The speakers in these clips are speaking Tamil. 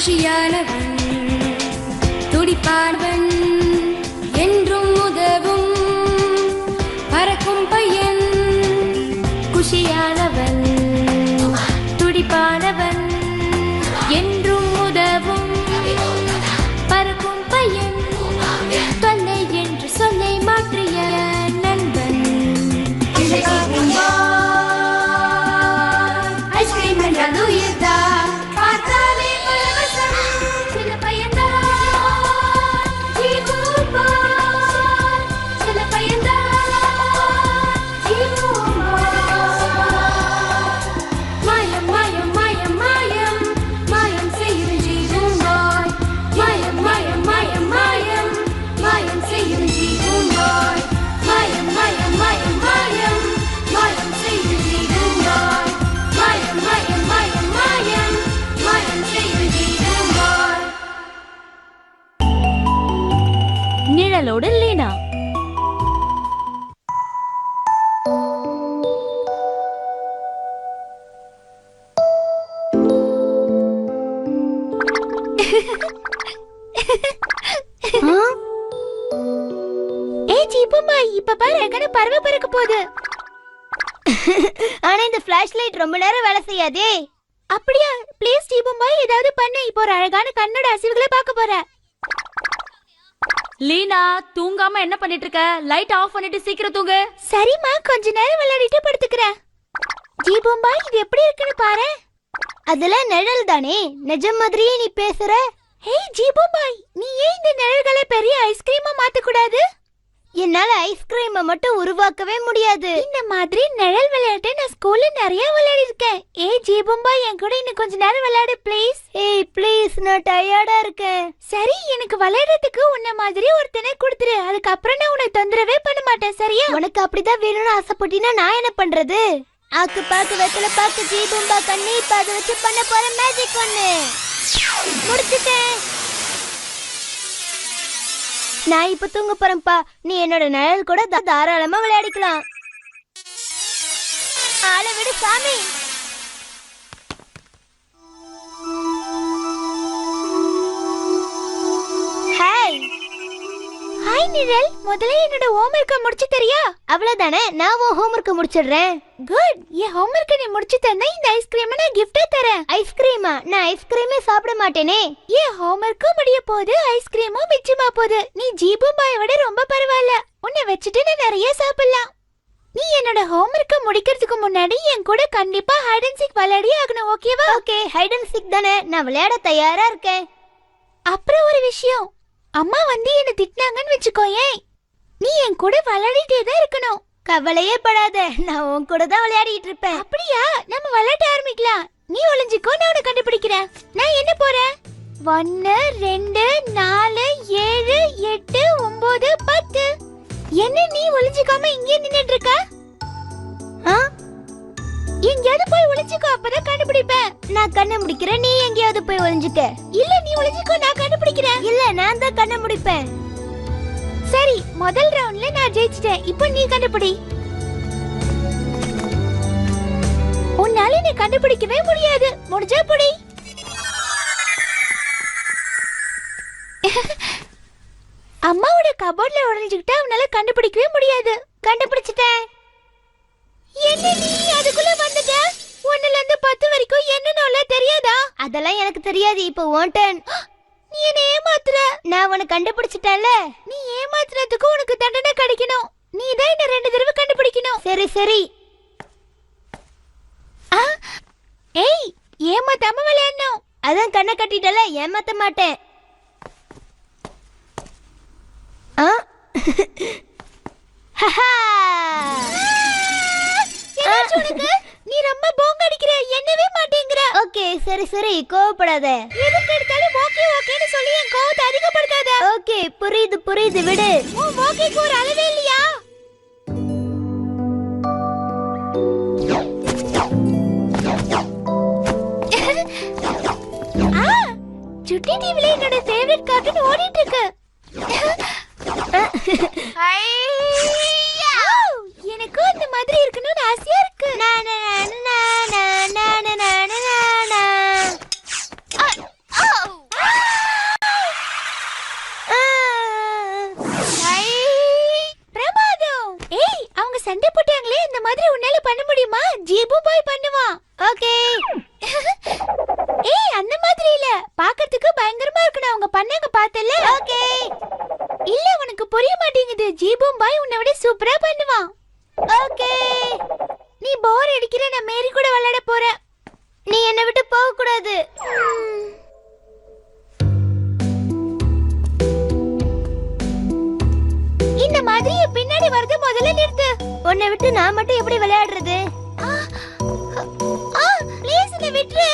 குஷியானவன் துடிப்பானவன் என்றும் உதவும் பறக்கும் பையன் குஷியானவன் துடிப்பானவன் என்றும் உதவும் பறக்கும் பையன் தொல்லை என்று சொல்லை மாற்றிய நண்பன் ஐஸ்கிரீம் என்றால் உயிர்தான் பார்த்தாலே பரவசம் சில பையன்தான் ஜீவூபான் சில பையன்தான் ஜீவூபான் மாயம் மாயம் மாயம் மாயம் மாயம் செய்யும் ஜீவூபாய் மாயம் மாயம் மாயம் மாயம் மாயம் செய்யும் ஜீவூபாய் மாயம் மாயம் மாயம் மாயம் மாயம் செய்யும் ஜீவூபாய் மாயம் மாயம் மாயம் மாயம் மாயம் செய்யும் ஜீவூபாய் நிழலோடு லீனா. ஜீபுமா இப்ப பாரு எங்கன பறவை பறக்க போகுது. ஆனா இந்த ஃபிளாஷ் லைட் ரொம்ப நேரம் வேலை செய்யாதே. அப்படியா? ப்ளீஸ் ஜீபுமா ஏதாவது பண்ணு. இப்போ ஒரு அழகான கண்ணோட அசைவுகளை பார்க்க போறேன். லீனா தூங்காம என்ன பண்ணிட்டு இருக்க? லைட் ஆஃப் பண்ணிட்டு சீக்கிரம் தூங்கு. சரிம்மா, கொஞ்ச நேரம் விளையாடிட்டு படுத்துக்கிறேன். ஜீபுமா இது எப்படி இருக்குன்னு பாரு. அதெல்லாம் நிழல் தானே, நிஜம் மாதிரியே நீ பேசுற. ஹே ஜீபுமாய், நீ ஏன் இந்த நிழல்களை பெரிய ஐஸ்கிரீமா மாத்த கூடாது? என்னால ஐஸ்கிரீமை மட்டும் உருவாக்கவே முடியாது. இந்த மாதிரி நிழல் விளையாட்டு நான் ஸ்கூல்ல நிறைய விளையாடி இருக்கேன். ஏய் ஜீபும்பா, என் கூட இன்னும் கொஞ்ச நேரம் விளையாடு ப்ளீஸ். ஏய் ப்ளீஸ், நான் டயர்டா இருக்கேன். சரி, எனக்கு விளையாடுறதுக்கு உன்ன மாதிரி ஒருத்தனை கொடுத்துரு. அதுக்கப்புறம் நான் உன்னை தொந்தரவே பண்ண மாட்டேன், சரியா? உனக்கு அப்படிதான் வேணும்னு ஆசைப்பட்டினா நான் என்ன பண்றது? ஆக்கு பாக்கு வெத்தல பாக்கு ஜீபும்பா கண்ணி இப்ப அதை வச்சு பண்ண போற மேஜிக் ஒண்ணு முடிச்சுட்டேன். நான் இப்ப தூங்க போறேன்ப்பா. நீ என்னோட நிழல் கூட தாராளமா விளையாடிக்கலாம். ஆளை விடு சாமி. ஹாய் ஹாய் நிழல், முதல்ல என்னோட ஹோம்வொர்க்க முடிச்சு தரியா? அவ்வளவுதானே, நான் உன் ஹோம்வொர்க்க முடிச்சிடுறேன். குட். என் ஹோம்வொர்க்க நீ முடிச்சு தந்தா இந்த ஐஸ்கிரீமை நான் கிஃப்டா தரேன். ஐஸ்கிரீமா? நான் ஐஸ்கிரீமே சாப்பிட மாட்டேனே. என் ஹோம்வொர்க்கும் முடிய போகுது, ஐஸ்கிரீமும் மிச்சமா போகுது. நீ ஜீபுமாயை விட ரொம்ப பரவாயில்ல. உன்னை வச்சுட்டு நான் நிறைய சாப்பிடலாம். நீ என்னோட ஹோம்வொர்க்க முடிக்கிறதுக்கு முன்னாடி என் கூட கண்டிப்பா ஹைட் அண்ட் சீக் விளையாடி ஆகணும், ஓகேவா? ஓகே, ஹைட் அண்ட் சீக் தானே, நான் விளையாட தயாரா இருக்கேன். அப்புறம் ஒரு விஷயம், அம்மா வந்து என்ன திட்டினாங்கன்னு வச்சுக்கோயேன், நீ என் கூட விளையாடிட்டே தான் இருக்கணும். கவலையே படாத, நான் உன் கூட தான் விளையாடிட்டு இருப்பேன். அப்படியா? நம்ம விளையாட ஆரம்பிக்கலாம். நீ ஒளிஞ்சிக்கோ, நான் உன்னை கண்டுபிடிக்கிறேன். நான் என்ன போறேன்? 1 2 4 7 8 9 10. என்ன நீ ஒளிஞ்சிக்காம இங்கே நின்னுட்டு இருக்க? எங்கயாவது போய் ஒளிஞ்சிக்கோ, அப்பதான் கண்டுபிடிப்பேன். நான் கண்ணை முடிக்கிறேன், நீ எங்கயாவது போய் ஒளிஞ்சிக்க. இல்ல நீ ஒளிஞ்சிக்கோ, நான் கண்டுபிடிக்கிறேன். இல்ல நான் தான் கண்ணை முடிப்பேன். சரி, முதல் ரவுண்ட்ல நான் ஜெயிச்சிட்டேன். இப்போ நீ கண்டுபிடி. உன்னால நீ கண்டுபிடிக்கவே முடியாது. முடிஞ்சா புடி. அம்மாவோட கபோர்ட்ல ஒளிஞ்சிக்கிட்டா அவனால கண்டுபிடிக்கவே முடியாது. கண்டுபிடிச்சிட்டேன். என்ன நீ அதுக்குள்ள வந்துட்ட? 1ல இருந்து 10 வரைக்கும் என்னன்னு தெரியாதா? அதெல்லாம் எனக்கு தெரியாது. இப்போ உன் டர்ன். நீ என்ன ஏமாத்துற. நான் உன்னை கண்டுபிடிச்சிட்டேன்ல. நீ ஏமாத்துறதுக்கு உனக்கு தண்டனை கிடைக்கணும். நீ தான் என்ன 2 தடவை கண்டுபிடிக்கணும். சரி சரி. ஏய், ஏமாத்தாம விளையாடணும். அதான் கண்ணை கட்டிட்டல, ஏமாத்த மாட்டேன். நீ ரொம்ப போங்க அடிக்கிற, என்னவே மாட்டேங்கற. ஓகே சரி சரி, கோவப்படாத. எதுக்கு எடுத்தாலும் ஓகே ஓகேன்னு சொல்லி என் கோவத்தை அதிகப்படுத்தாத. ஓகே புரியுது புரியுது, விடு. உன் ஓகேக்கு ஒரு அளவே இல்லையா? சுட்டி டிவில என்னோட ஃபேவரட் கார்ட்டூன் ஓடிட்டு இருக்கு. எனக்கு இந்த மாதிரி இருக்கணும்னு ஆசையா இருக்கு. ஜீபு பாய் பண்ணுவான். ஓகே. ஏய் அந்த மாதிரி இல்ல, பார்க்கிறதுக்கு பயங்கரமா இருக்கு. அவங்க பண்ணாங்க பார்த்தல. ஓகே. இல்ல உனக்கு புரிய மாட்டேங்குது. ஜீபு பாய் உன்னை விட சூப்பரா பண்ணுவான். ஓகே. நீ போர் அடிக்கிற, நான் மேரி கூட விளையாட போறேன். நீ என்னை விட்டு போக கூடாது. இந்த மாதிரி பின்னாடி வரது முதல்ல நிறுத்து. உன்னை விட்டு நான் மட்டும் எப்படி விளையாடுறது? ப்ளீஸ் என்ன விட்டுரு.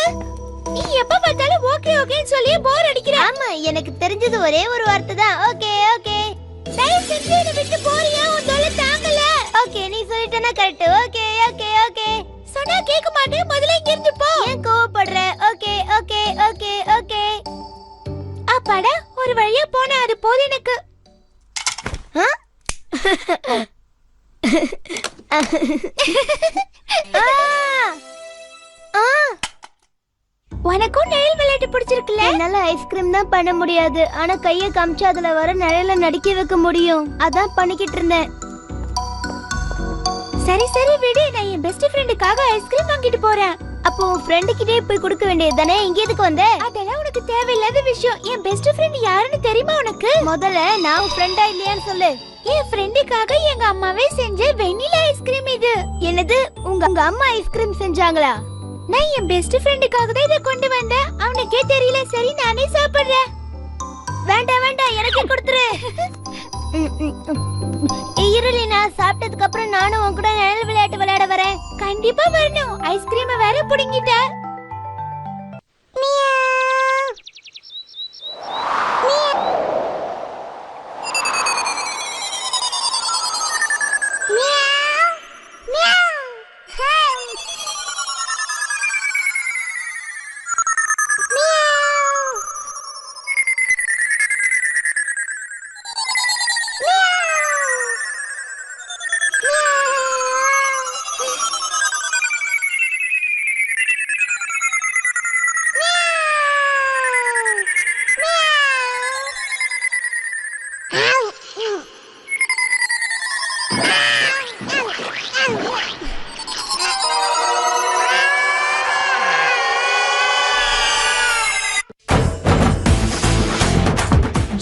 நீ எப்ப பார்த்தாலும் ஓகே ஓகேன்னு சொல்லி போர் அடிக்கிற. ஆமா, எனக்கு தெரிஞ்சது ஒரே ஒரு வார்த்தை தான். Okay okay. தயவு செஞ்சு என்ன விட்டு போறியா? உன் தொல்லை தாங்கல. ஓகே, நீ சொல்லிட்டேனா கரெக்ட். Okay okay okay. சொன்னா கேட்க மாட்டேன். முதல்ல இங்க இருந்து போ. ஏன் கோவப்படுற? Okay okay okay okay. அப்பாடா, ஒரு வழியா போனா அது போதும் எனக்கு. உனக்கும் நிழல் விளையாட்டு பிடிச்சிருக்குல்ல? என்னால ஐஸ்கிரீம் தான் பண்ண முடியாது, ஆனா கைய காமிச்சு அதுல வர நிழல நடிக்க வைக்க முடியும். அதான் பண்ணிக்கிட்டு இருந்தேன். சரி சரி விடு, நான் என் பெஸ்ட் ஃப்ரெண்டுக்காக ஐஸ்கிரீம் வாங்கிட்டு போறேன். அப்போ உன் ஃப்ரெண்டு கிட்டே போய் கொடுக்க வேண்டியது தானே? இங்க எதுக்கு வந்த? அதெல்லாம் உனக்கு தேவையில்லாத விஷயம். என் பெஸ்ட் ஃப்ரெண்ட் யாருன்னு தெரியுமா உனக்கு? முதல்ல நான் உன் ஃப்ரெண்டா இல்லையான்னு சொல்லு. என் ஃப்ரெண்டுக்காக எங்க அம்மாவே செஞ்ச வெண்ணிலா ஐஸ்கிரீம் இது. என்னது, உங்க அம்மா ஐஸ்கிரீம் செஞ்சாங்களா? நான் என் பெஸ்ட் ஃப்ரெண்டுக்காக தான் இதை கொண்டு வந்தேன். அவனுக்கே தெரியல. சரி, நானே சாப்பிடுறேன். வேண்டாம் வேண்டாம், எனக்கே கொடுத்துரு. இருளி, நான் சாப்பிட்டதுக்கு அப்புறம் நானும் உன் கூட நிழல் விளையாட்டு விளையாட வரேன். கண்டிப்பா வரணும். ஐஸ்கிரீம் வேற புடிங்கிட்ட.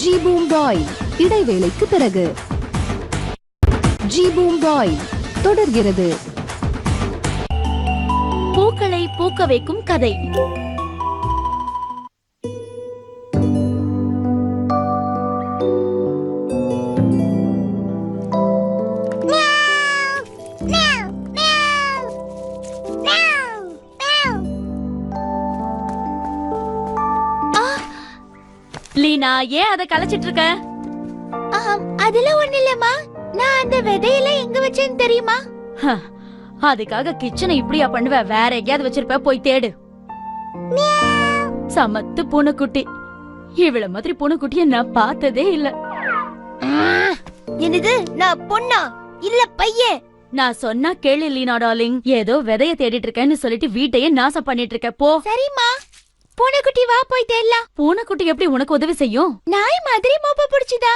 ஜீபூம் பாய் இடைவேளைக்கு பிறகு. ஜீபூம் பாய் தொடர்கிறது. பூக்களை பூக்க வைக்கும் கதை. லீனா, ஏன் அதை கலைச்சிட்டு இருக்க? அதெல்லாம் ஒண்ணு இல்லம்மா. நான் அந்த விதையெல்லாம் எங்க வச்சேன்னு தெரியுமா? அதுக்காக கிச்சனை இப்படியா பண்ணுவ? வேற எங்கேயாவது வச்சிருப்ப, போய் தேடு. சமத்து பூனைக்குட்டி. இவ்வளவு மாதிரி பூனைக்குட்டிய நான் பார்த்ததே இல்ல. என்னது, நான் பொண்ணா இல்ல பையன்? நான் சொன்னா கேளு லீனா டார்லிங். ஏதோ விதைய தேடிட்டு இருக்கேன்னு சொல்லிட்டு வீட்டையே நாசம் பண்ணிட்டு இருக்க. போ. சரிம்மா. பூனைக்குட்டி வா, போய் தேடலாம். பூனைக்குட்டி எப்படி உனக்கு உதவி செய்யும்? நாய் மாதிரி மோப்ப பிடிச்சுதா?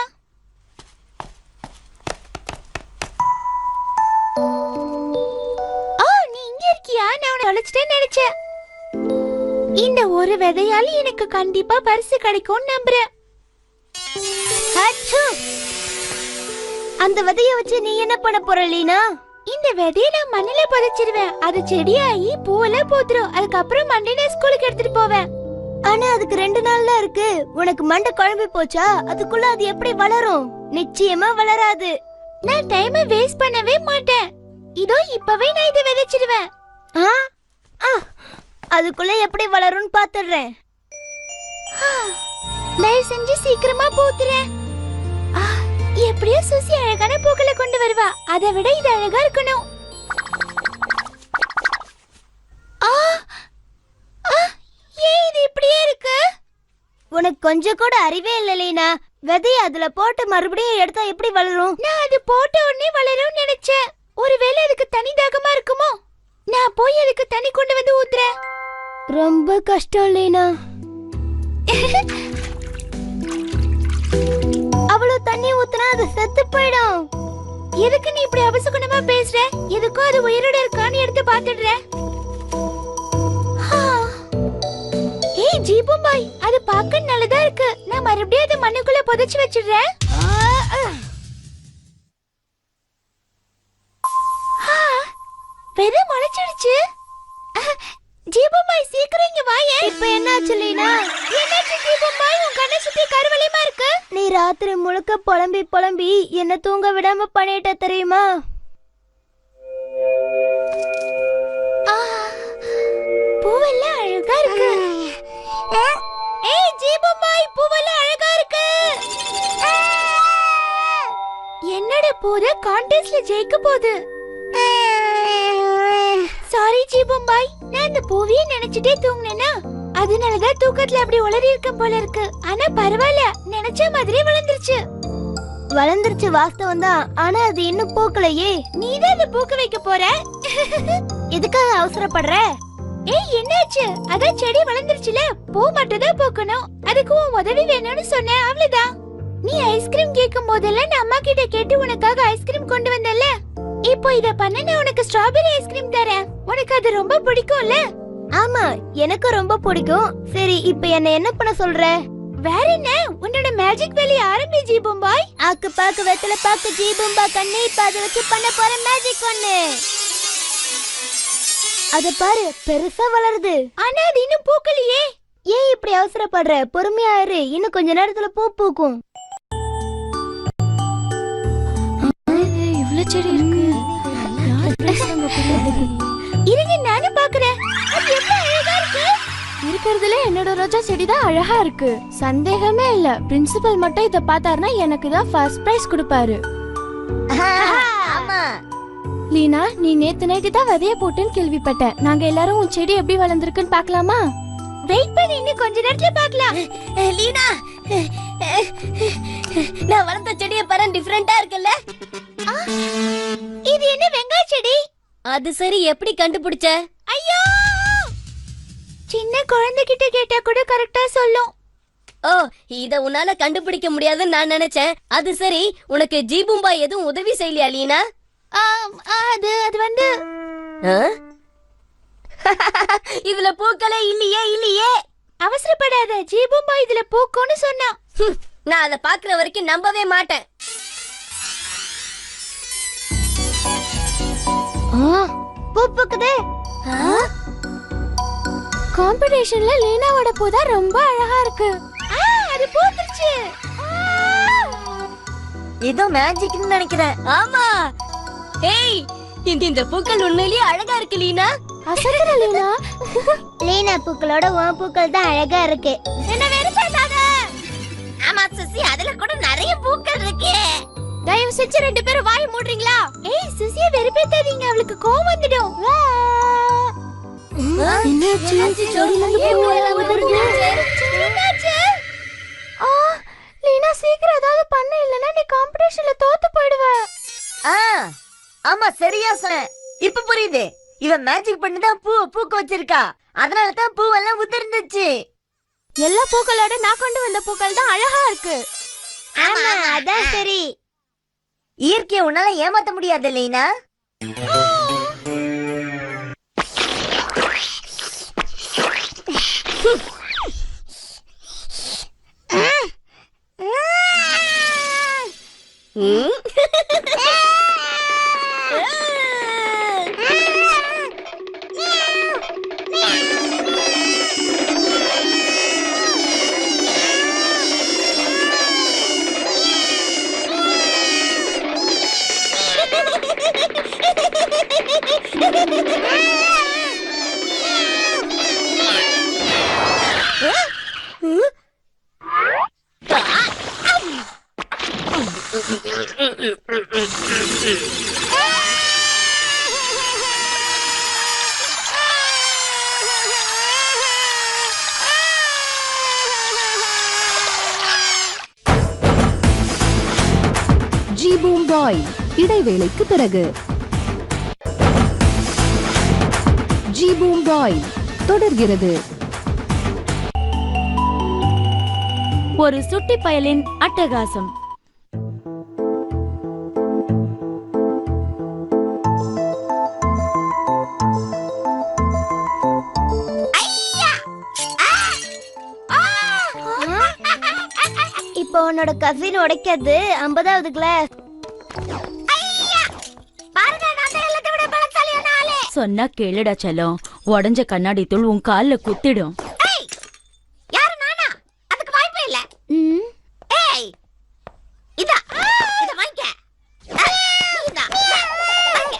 நீ இங்க இருக்கியா? நான் உன்னை தொலைச்சிட்டேன்னு நினைச்சேன். இந்த ஒரு விதையால எனக்கு கண்டிப்பா பரிசு கிடைக்கும்னு நம்புறேன். அந்த விதைய வச்சு நீ என்ன பண்ண போற லீனா? இந்த விதைய நான் மண்ணில புதைச்சிருவேன். அது செடியாகி பூவெல்லாம் பூத்துரும். அதுக்கப்புறம் மண்டே ஸ்கூலுக்கு எடுத்துட்டு போவேன். ஆனா அதுக்கு 2 நாள் தான் இருக்கு. உனக்கு மண்டை குழம்பி போச்சா? அதுக்குள்ள அது எப்படி வளரும்? நிச்சயமா வளராது. நான் டைமை வேஸ்ட் பண்ணவே மாட்டேன். இதோ இப்பவே நான் இதை விதைச்சிடுவேன். அதுக்குள்ள எப்படி வளரும்னு பாத்துடுறேன். தயவு செஞ்சு சீக்கிரமா பூத்துறேன். எப்படியோ சுசி அழகான பூக்களை கொண்டு வருவா. அதை விட இது அழகா இருக்கணும். ஏன் இது இப்படியே இருக்கு? உனக்கு கொஞ்சம் கூட அறிவே இல்ல லீனா. விதைய அதுல போட்டு மறுபடியும் எடுத்தா எப்படி வளரும்? நான் அது போட்ட உடனே வளரும்னு நினைச்சேன். ஒருவேளை அதுக்கு தனி தாகமா இருக்குமோ? நான் போய் அதுக்கு தண்ணி கொண்டு வந்து ஊத்துறேன். ரொம்ப கஷ்டம் லீனா. அவ்வளவு தண்ணி ஊத்துனா அது செத்து போயிடும். எதுக்கு நீ இப்படி அபசகுணமா பேசுற? எதுக்கும் அது உயிரோட இருக்கான்னு எடுத்து பாத்துடுறேன். ஏய் ஜீபும்பாய், அது பார்க்க நல்லதா இருக்கு. நான் மறுபடியும் அதை மண்ணுக்குள்ள புதைச்சு வச்சிடுறேன். வெறும் முளைச்சிடுச்சு. ஜீபும்பாய் சீக்கிரம் இங்க வாயே. இப்போ என்னாச்சு லீனா? என்னாச்சு ஜீபும்பாய்? உன் கண்ணை சுத்தி கருவலியமா இருக்கு. நீ ராத்திரி முழுக்க புலம்பி புலம்பி என்ன தூங்க விடாம பண்ணிட்ட தெரியுமா? பூவெல்லாம் அழகா இருக்கு. ஏய் ஜீபும்பாய், பூவெல்லாம் அழகா இருக்கு. என்னோட பூத கான்டெஸ்ட்ல ஜெயிக்க போகுது. சாரி ஜீபும்பாய், நான் இந்த பூவையே நினைச்சிட்டே தூங்குனேனா, அதனாலதான் தூக்கத்துல அப்படி உளறி இருக்க போல இருக்கு. ஆனா பரவாயில்ல, நினைச்ச மாதிரி வளர்ந்துருச்சு வாஸ்தவம் தான். ஆனா அது இன்னும் பூக்கலையே. நீதான் அதை பூக்க வைக்க போற. எதுக்காக அவசரப்படுற? ஏய் என்னாச்சு? அதான் செடி வளர்ந்துருச்சுல, பூ மட்டும் தான் பூக்கணும். அதுக்கு உன் உதவி வேணும்னு சொன்னேன், அவ்வளவுதான். நீ ஐஸ்கிரீம் கேட்கும் போதெல்லாம் நான் அம்மா கிட்ட கேட்டு உனக்காக ஐஸ்கிரீம் கொண்டு வந்தல. இப்போ இத பண்ண நான் உனக்கு ஸ்ட்ராபெரி ஐஸ்கிரீம் தரேன். உனக்கு அது ரொம்ப பிடிக்கும்ல? ஆமா, எனக்கு ரொம்ப பிடிக்கும். சரி, இப்போ என்ன பண்ண சொல்ற? வேற என்ன, உன்னோட மேஜிக் வேலைய ஆரம்பி ஜீபும்பாய். ஆக்கு பாக்கு வெத்தல பாக்கு ஜீபும்பா கண்ணே, இப்ப அதை வச்சு பண்ண போற மேஜிக் ஒண்ணு. அத பாரு, பெருசா வளருது. ஆனா அது இன்னும் பூக்கலையே. ஏன் இப்படி அவசரப்படுற? பொறுமையா இரு, இன்னும் கொஞ்ச நேரத்துல பூ பூக்கும். இவ்ளோ செடி இருக்கு. இருங்க, நானும் பாக்குறேன். அது எவ்வளவு அழகா இருக்கு. இருக்கிறதுல என்னோட ரோஜா செடி தான் அழகா இருக்கு. சந்தேகமே இல்ல, பிரின்சிபல் மட்டும் இத பார்த்தாருன்னா எனக்கு தான் ஃபர்ஸ்ட் பிரைஸ் கொடுப்பாரு. ஆமா லீனா, நீ நேத்து நைட்டு தான் விதைய போட்டுன்னு கேள்விப்பட்டேன். நாங்க எல்லாரும் உன் செடி எப்படி வளர்ந்துருக்குன்னு பார்க்கலாமா? வெயிட் பண்ணி இன்னும் கொஞ்ச நேரத்துல பார்க்கலாம். லீனா, நான் வளர்த்த செடியை பாரு, டிஃபரெண்டா இருக்குல்ல? இது என்ன வெங்காய செடி? அது சரி, எப்படி கண்டுபிடிச்ச? ஐயோ, சின்ன குழந்தைகிட்ட கேட்டா கூட கரெக்டா சொல்லும். ஓ, இத உன்னால கண்டுபிடிக்க முடியாதுன்னு நான் நினைச்சேன். அது சரி, உனக்கு ஜீபும்பா எதுவும் உதவி செய்யலையா லீனா? அது வந்து இதுல பூக்களே இல்லையே. அவசரப்படாத, ஜீபும்பா இதுல பூக்கும்னு சொன்னா. நான் அத பாக்குற வரைக்கும் நம்பவே மாட்டேன். பூ பூக்குதே. காம்படிஷன்ல லீனாவோட பூ தான் ரொம்ப அழகா இருக்கு. அது பூத்துருச்சு. ஏதோ மேஜிக்னு நினைக்கிறேன். ஆமா. ஏய், இந்த பூக்கள் உண்மையிலேயே அழகா இருக்கு லீனா. அசத்துற லீனா. லீனா பூக்களோட உன் பூக்கள் தான் அழகா இருக்கு. என்ன வெறுப்பாதாத? ஆமா சுசி, அதுல கூட நிறைய பூக்கள் இருக்கு. தயவு செஞ்சு ரெண்டு பேரும் வாயை மூடுறீங்களா? ஏய் சுசிய வெறுப்பேத்தாதீங்க, அவளுக்கு கோவம் வந்துடும். என்னாச்சு? லீனா சீக்கிரம் ஏதாவது பண்ண, இல்லனா நீ காம்படிஷன்ல தோத்து போய்டுவ. ஆமா, சரியா சொன்ன. இப்ப புரியுது. இவன் மேஜிக் பண்ணி தான் பூ பூக்க வச்சிருக்கா. அதனால தான் பூவெல்லாம் உதிர்ந்துச்சு. எல்லா பூக்களோட நான் கொண்டு வந்த பூக்கள் தான் அழகா இருக்கு. ஆமா, அதான் சரி. இயற்கையை உன்னால ஏமாத்த முடியாது லீனா. ஜீபூம் பாய் இடைவேளைக்கு பிறகு. ஜீபூம் பாய் தொடர்கிறது. ஒரு சுட்டி பயலின் அட்டகாசம். உன்னோட கசின் உடைக்காது 50வது கிளாஸ். சொன்னா கேளுடா செல்லம், உடஞ்ச கண்ணாடி தூள் உன் கால்ல குத்திடும். யாரு நானா? அதுக்கு வாய்ப்பே இல்ல. ஏய் இதா இத வாங்க. இதா வாங்க.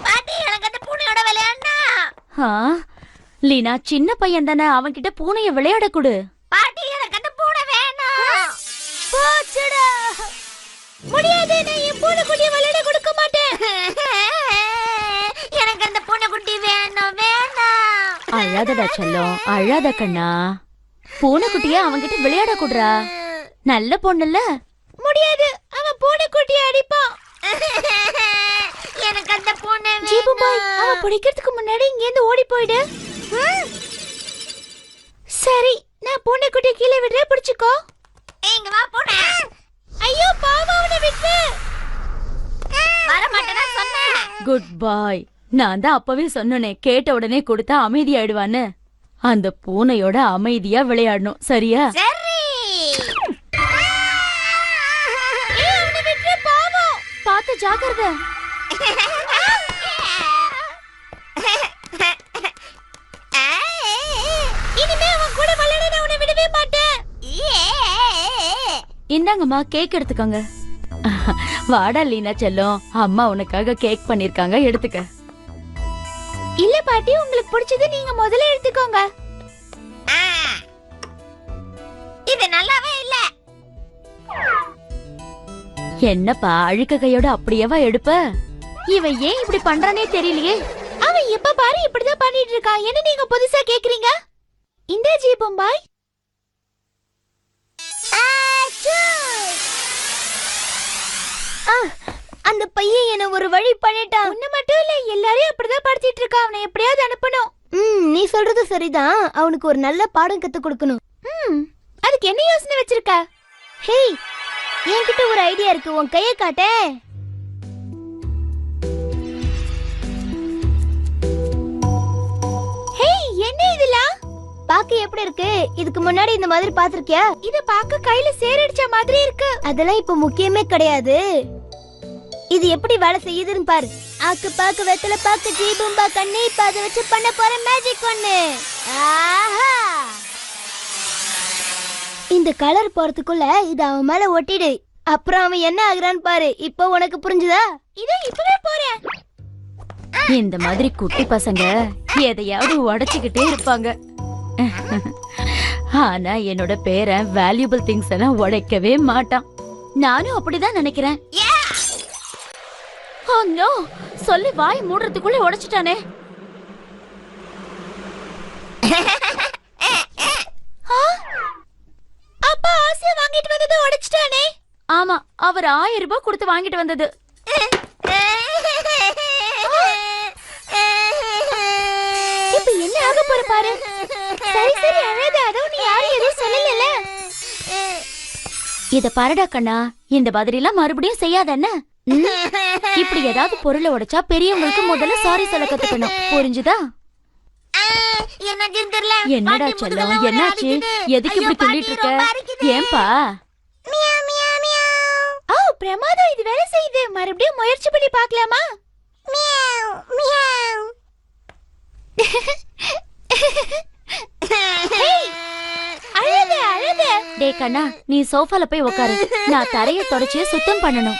பாட்டி எனக்கு அந்த பூனையோட விளையாடனா. லீனா சின்ன பையன் தானே, அவன்கிட்ட பூனைய விளையாட கொடு. பாட்டி எனக்கு அந்த பூனை வேணும். போச்சுடா. முடியாது, நான் என் பூனை குட்டியை விளையாட கொடுக்க மாட்டேன். எனக்கு அந்த பூனை குட்டி வேணும் வேணும். அழாதடா செல்லம், அழாத கண்ணா. பூனைக்குட்டிய அவன்கிட்ட விளையாட கொடுறா. நல்ல பொண்ணுல்ல. முடியாது, அவன் பூனை குட்டியை அடிப்பான். எனக்கு அந்த பூனை ஜீபு பாய், அவன் பிடிக்கிறதுக்கு முன்னாடி இங்க இருந்து ஓடி போயிடு. சரி, நான் பூனை குட்டியை கீழே விடுறேன், பிடிச்சுக்கோ. இங்க வா பூனை. ஐயோ பாவம், அவனை விட்டு வர மாட்டேனா சொன்னேன். குட் பாய். நான் தான் அப்பவே சொன்னனே, கேட்ட உடனே கொடுத்தா அமைதியாயிடுவான்னு. அந்த பூனையோட அமைதியா விளையாடணும், சரியா? சரி. அவனை விட்டு பாவம். பார்த்து ஜாக்கிரதை. இனிமே அவன் கூட விளையாட நான் உன்னை விடவே மாட்டேன். இந்தாங்கம்மா, கேக் எடுத்துக்கோங்க. வாடா லீனா செல்லம், அம்மா உனக்காக கேக் பண்ணிருக்காங்க, எடுத்துக்க. இல்ல பாட்டி, உங்களுக்கு பிடிச்சது நீங்க முதல்ல எடுத்துக்கோங்க. இது நல்லாவே இல்ல. என்னப்பா அழுக்க கையோட அப்படியேவா எடுப்ப? இவன் ஏன் இப்படி பண்றானே தெரியலையே. அவன் எப்ப பாரு இப்படிதான் பண்ணிட்டு இருக்கான். என்ன நீங்க புதுசா கேக்குறீங்க? இந்த ஜீபம் பாய். அந்த பையன் என்ன ஒரு வழி பண்ணிட்டான். உன்ன மட்டும் இல்ல, எல்லாரையும் அப்படிதான் படுத்திட்டு இருக்கான். அவனை எப்படியாவது அனுப்பணும். நீ சொல்றது சரிதான். அவனுக்கு ஒரு நல்ல பாடம் கத்து கொடுக்கணும். அதுக்கு என்ன யோசனை வச்சிருக்க? ஹேய், என்கிட்ட ஒரு ஐடியா இருக்கு. உன் கையை காட்டே. ஹேய், என்ன இதெல்லாம் பாக்க எப்படி இருக்கு? இதுக்கு முன்னாடி இந்த மாதிரி பாத்திருக்கியா? இத பாக்க கையில சேரடிச்ச மாதிரி இருக்கு. அதெல்லாம் இப்ப முக்கியமே கிடையாது. இது எப்படி வேலை செய்யுதுன்னு பாரு. ஆக்கு பாக்கு வெத்தல பாக்கு ஜீபும்பா கண்ணே, இப்ப அதை வச்சு பண்ண போற மேஜிக் ஒண்ணு. ஆஹா, இந்த கலர் போறதுக்குள்ள இது அவன் மேல ஒட்டிடு. அப்புறம் அவன் என்ன ஆகுறான்னு பாரு. இப்போ உனக்கு புரிஞ்சுதா? இதோ இப்பவே போறேன். இந்த மாதிரி குட்டி பசங்க எதையாவது உடைச்சுக்கிட்டே இருப்பாங்க. ஆனா என்னோட பேரன் வேல்யூபிள் திங்ஸ் எல்லாம் உடைக்கவே மாட்டான். நானும் அப்படிதான் நினைக்கிறேன். Oh no! சொல்லி வாய் மூடுறதுக்குள்ள உடைச்சிட்டானே. அப்பா ஆசை வாங்கிட்டு வந்தது உடைச்சிட்டானே. ஆமா, அவர் 1000 ரூபாய் கொடுத்து வாங்கிட்டு வந்தது. இப்ப என்ன ஆக போற பாரு. சரி சரி, அழாத. அதுவும் நீ யாரும் எதுவும் சொல்லல. இத பாருடா கண்ணா, இந்த மாதிரி எல்லாம் மறுபடியும் செய்யாத என்ன. இப்படி ஏதாவது பொருளை உடைச்சா பெரியவங்களுக்கு முதல்ல சாரி சொல்ல கத்துக்கணும், புரிஞ்சுதா? என்னடா செல்லம், என்னாச்சு? எதுக்கு இப்படி துள்ளிட்டு இருக்க? ஏன்பா? பிரமாதம், இது வேலை செய்யுது. மறுபடியும் முயற்சி பண்ணி பார்க்கலாமா? அழாத அழாத. டே கண்ணா, நீ சோஃபால போய் உட்காரு. நான் தரைய தொடச்சு சுத்தம் பண்ணணும்.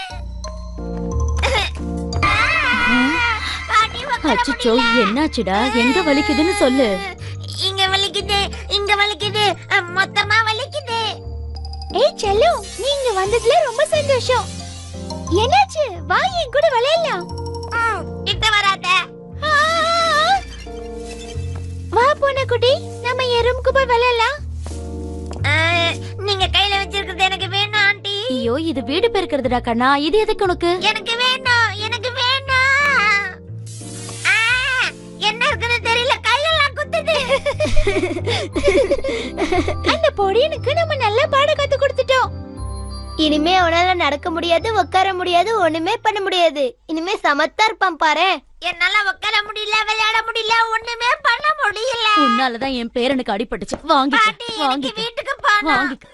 அச்சச்சோ, என்னாச்சுடா? எங்க வலிக்குதுன்னு சொல்லு. இங்க வலிக்குது, இங்க வலிக்குது, மொத்தமா வலிக்குது. ஏய் செல்லு, நீ இங்க வந்ததுல ரொம்ப சந்தோஷம். என்னாச்சு? வா என் கூட விளையாடலாம். கிட்ட வராத. வா பூனைக்குட்டி, நம்ம என் ரூமுக்கு போய் விளையாடலாம். நீங்க கையில வச்சிருக்கிறது எனக்கு வேணும் ஆண்டி. ஐயோ, இது வீடு பெருக்கிறதுடா கண்ணா. இது எதுக்கு உனக்கு? எனக்கு வேணும், எனக்கு வேணும். என்ன இருக்குன்னு தெரியல, கையெல்லாம் குத்துது. அந்த பொடியனுக்கு நம்ம நல்ல பாடம் கத்து கொடுத்துட்டோம். இனிமே அவனால நடக்க முடியாது, உட்கார முடியாது, ஒண்ணுமே பண்ண முடியாது. இனிமே சமத்தா இருப்பான் பாரு. என்னால உட்கார முடியல, விளையாட முடியல, ஒண்ணுமே பண்ண முடியல. உன்னாலதான் என் பேரனுக்கு அடிபட்டுச்சு. வாங்கிக்க, வாங்கிக்க, வீட்டுக்கு போனா வாங்கிக்க.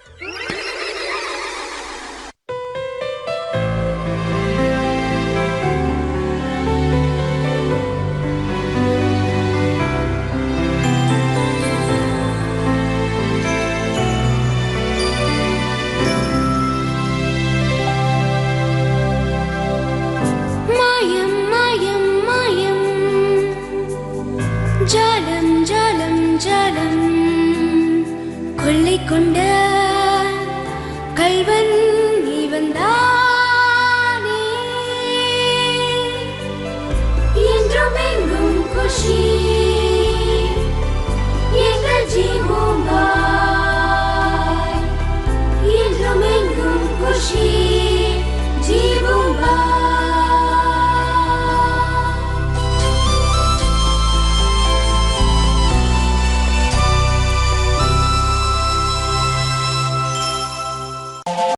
கொள்ளை கொண்ட